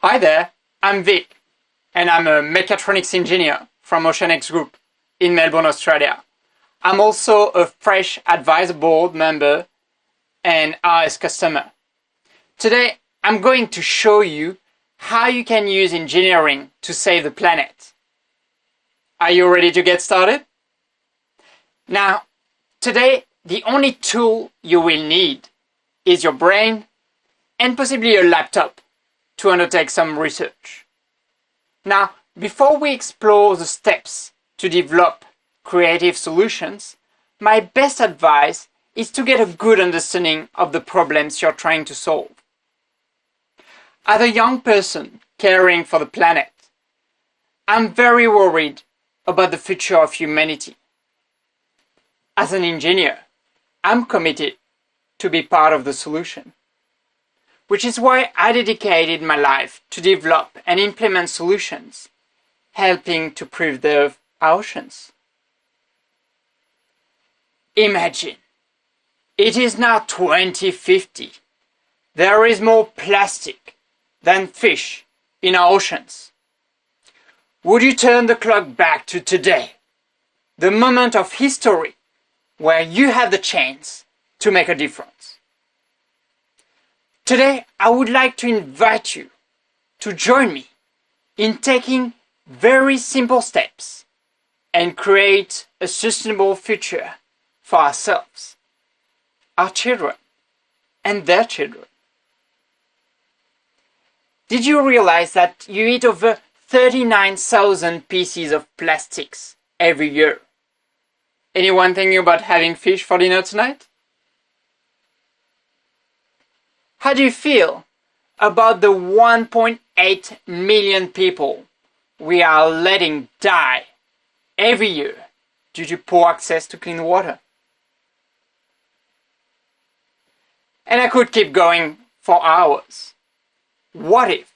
Hi there, I'm Vic, and I'm a mechatronics engineer from Ocean Group in Melbourne, Australia. I'm also a Fresh Advisor Board member and RS customer. Today, I'm going to show you how you can use engineering to save the planet. Are you ready to get started? Now, today, the only tool you will need is your brain and possibly a laptop to undertake some research. Now, before we explore the steps to develop creative solutions, my best advice is to get a good understanding of the problems you're trying to solve. As a young person caring for the planet, I'm very worried about the future of humanity. As an engineer, I'm committed to be part of the solution, which is why I dedicated my life to develop and implement solutions, helping to preserve our oceans. Imagine, it is now 2050. There is more plastic than fish in our oceans. Would you turn the clock back to today, the moment of history where you had the chance to make a difference? Today, I would like to invite you to join me in taking very simple steps and create a sustainable future for ourselves, our children, and their children. Did you realize that you eat over 39,000 pieces of plastics every year? Anyone thinking about having fish for dinner tonight? How do you feel about the 1.8 million people we are letting die every year due to poor access to clean water? And I could keep going for hours. What if,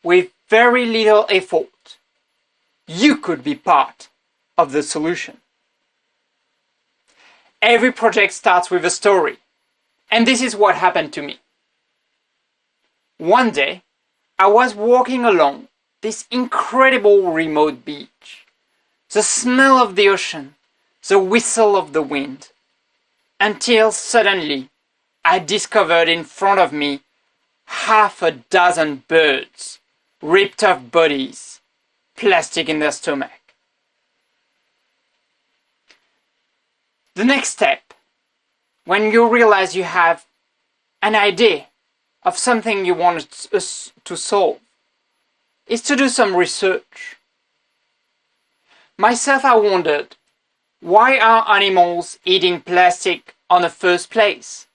with very little effort, you could be part of the solution? Every project starts with a story, and this is what happened to me. One day, I was walking along this incredible remote beach. The smell of the ocean, the whistle of the wind, until suddenly I discovered in front of me half a dozen birds, ripped off bodies, plastic in their stomach. The next step, when you realize you have an idea of something you want to solve, is to do some research. Myself, I wondered, why are animals eating plastic in the first place?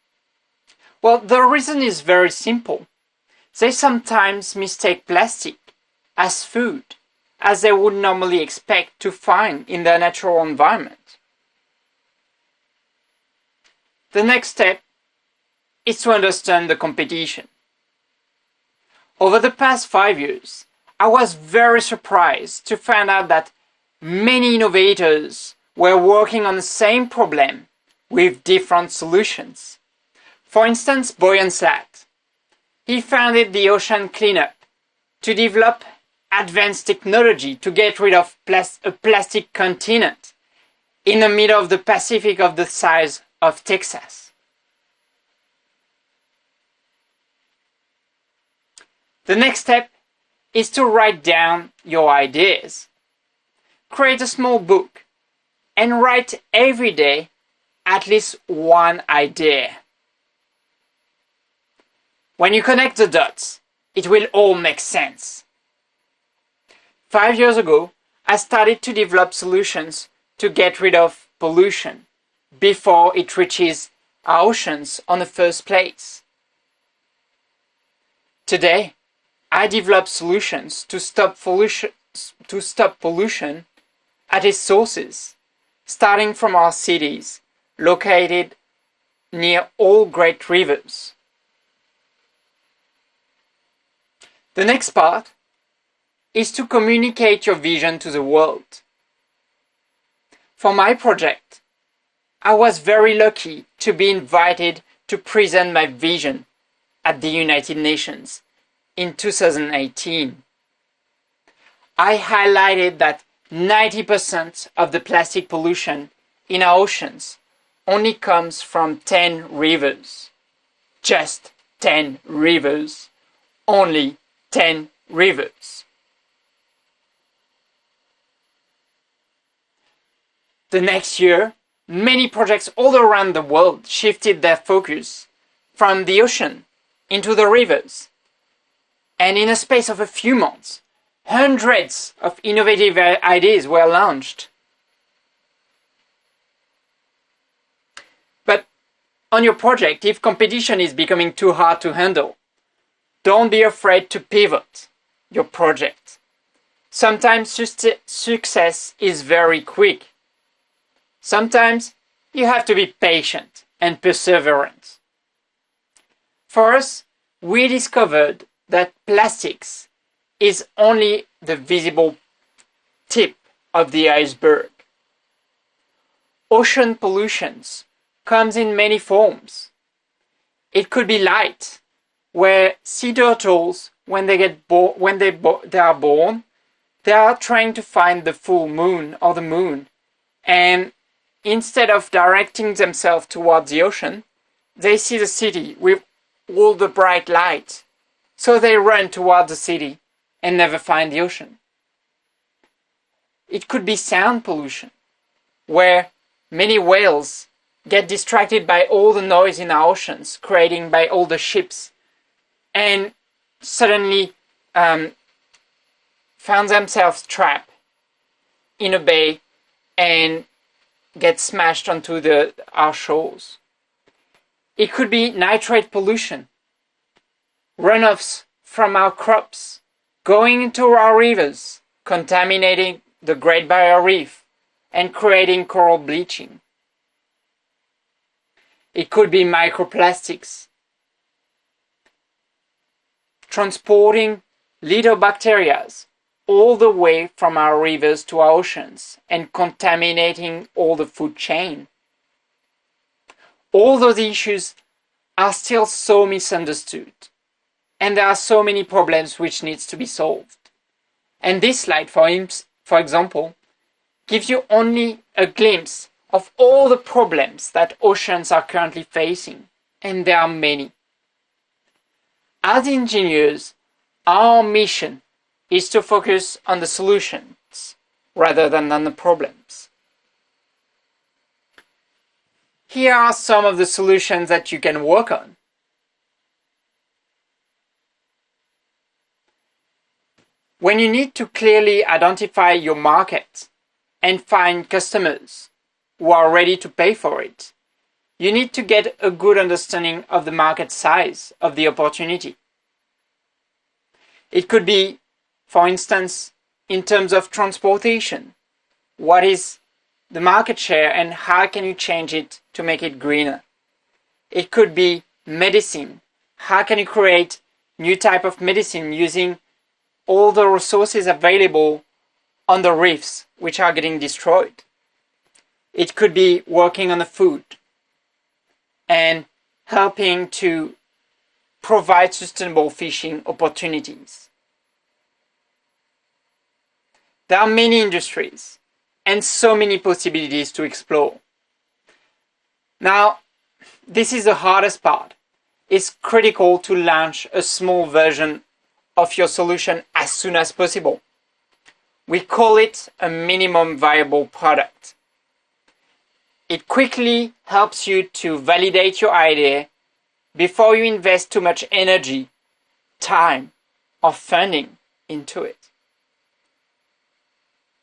Well, the reason is very simple. They sometimes mistake plastic as food, as they would normally expect to find in their natural environment. The next step is to understand the competition. Over the past 5 years, I was very surprised to find out that many innovators were working on the same problem with different solutions. For instance, Boyan Slat. He founded the Ocean Cleanup to develop advanced technology to get rid of a plastic continent in the middle of the Pacific of the size of Texas. The next step is to write down your ideas. Create a small book and write every day at least one idea. When you connect the dots, it will all make sense. 5 years ago, I started to develop solutions to get rid of pollution before it reaches our oceans in the first place. Today, I develop solutions to stop pollution at its sources, starting from our cities located near all great rivers. The next part is to communicate your vision to the world. For my project, I was very lucky to be invited to present my vision at the United Nations in 2018. I highlighted that 90% of the plastic pollution in our oceans only comes from 10 rivers. Just 10 rivers. Only 10 rivers. The next year, many projects all around the world shifted their focus from the ocean into the rivers. And in a space of a few months, hundreds of innovative ideas were launched. But on your project, if competition is becoming too hard to handle, don't be afraid to pivot your project. Sometimes success is very quick. Sometimes you have to be patient and perseverant. For us, we discovered that plastics is only the visible tip of the iceberg. Ocean pollution comes in many forms. It could be light, where sea turtles, when they are born, they are trying to find the full moon or the moon, and instead of directing themselves towards the ocean, they see the city with all the bright light, so they run towards the city and never find the ocean. It could be sound pollution, where many whales get distracted by all the noise in our oceans, created by all the ships, and suddenly found themselves trapped in a bay and get smashed onto our shores. It could be nitrate pollution, runoffs from our crops, going into our rivers, contaminating the Great Barrier Reef, and creating coral bleaching. It could be microplastics, transporting little bacteria all the way from our rivers to our oceans and contaminating all the food chain. All those issues are still so misunderstood, and there are so many problems which needs to be solved. And this slide, for example, gives you only a glimpse of all the problems that oceans are currently facing, and there are many. As engineers, our mission is to focus on the solutions rather than on the problems. Here are some of the solutions that you can work on. When you need to clearly identify your market and find customers who are ready to pay for it, you need to get a good understanding of the market size of the opportunity. It could be, for instance, in terms of transportation. What is the market share and how can you change it to make it greener? It could be medicine. How can you create new type of medicine using all the resources available on the reefs which are getting destroyed? It could be working on the food and helping to provide sustainable fishing opportunities. There are many industries and so many possibilities to explore. Now, this is the hardest part. It's critical to launch a small version of your solution as soon as possible. We call it a minimum viable product. It quickly helps you to validate your idea before you invest too much energy, time, or funding into it.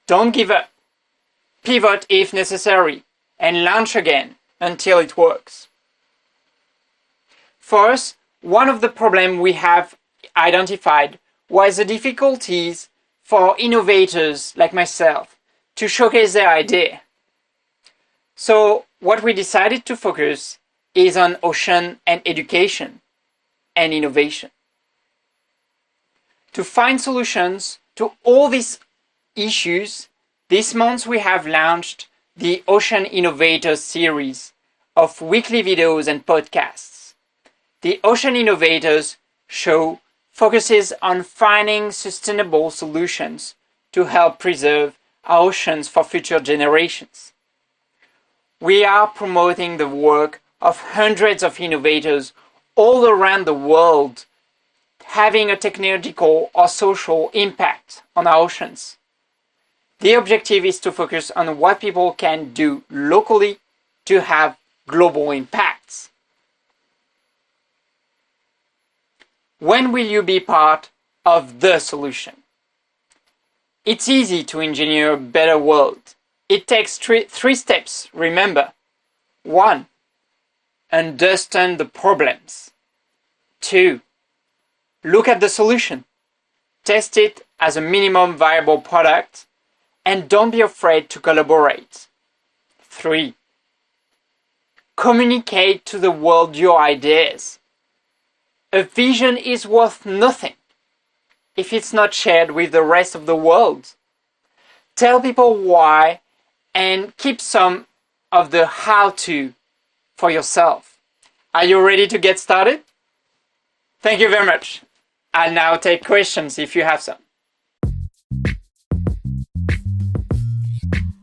Don't give up. Pivot if necessary and launch again until it works. For us, one of the problems we have identified was the difficulties for innovators like myself to showcase their idea. So what we decided to focus is on ocean and education and innovation. To find solutions to all these issues, this month we have launched the Ocean Innovators series of weekly videos and podcasts. The Ocean Innovators show focuses on finding sustainable solutions to help preserve our oceans for future generations. We are promoting the work of hundreds of innovators all around the world having a technological or social impact on our oceans. The objective is to focus on what people can do locally to have global impacts. When will you be part of the solution? It's easy to engineer a better world. It takes three steps, remember. 1. Understand the problems. 2. Look at the solution. Test it as a minimum viable product, and don't be afraid to collaborate. 3. Communicate to the world your ideas. A vision is worth nothing if it's not shared with the rest of the world. Tell people why and keep some of the how-to for yourself. Are you ready to get started? Thank you very much. I'll now take questions if you have some.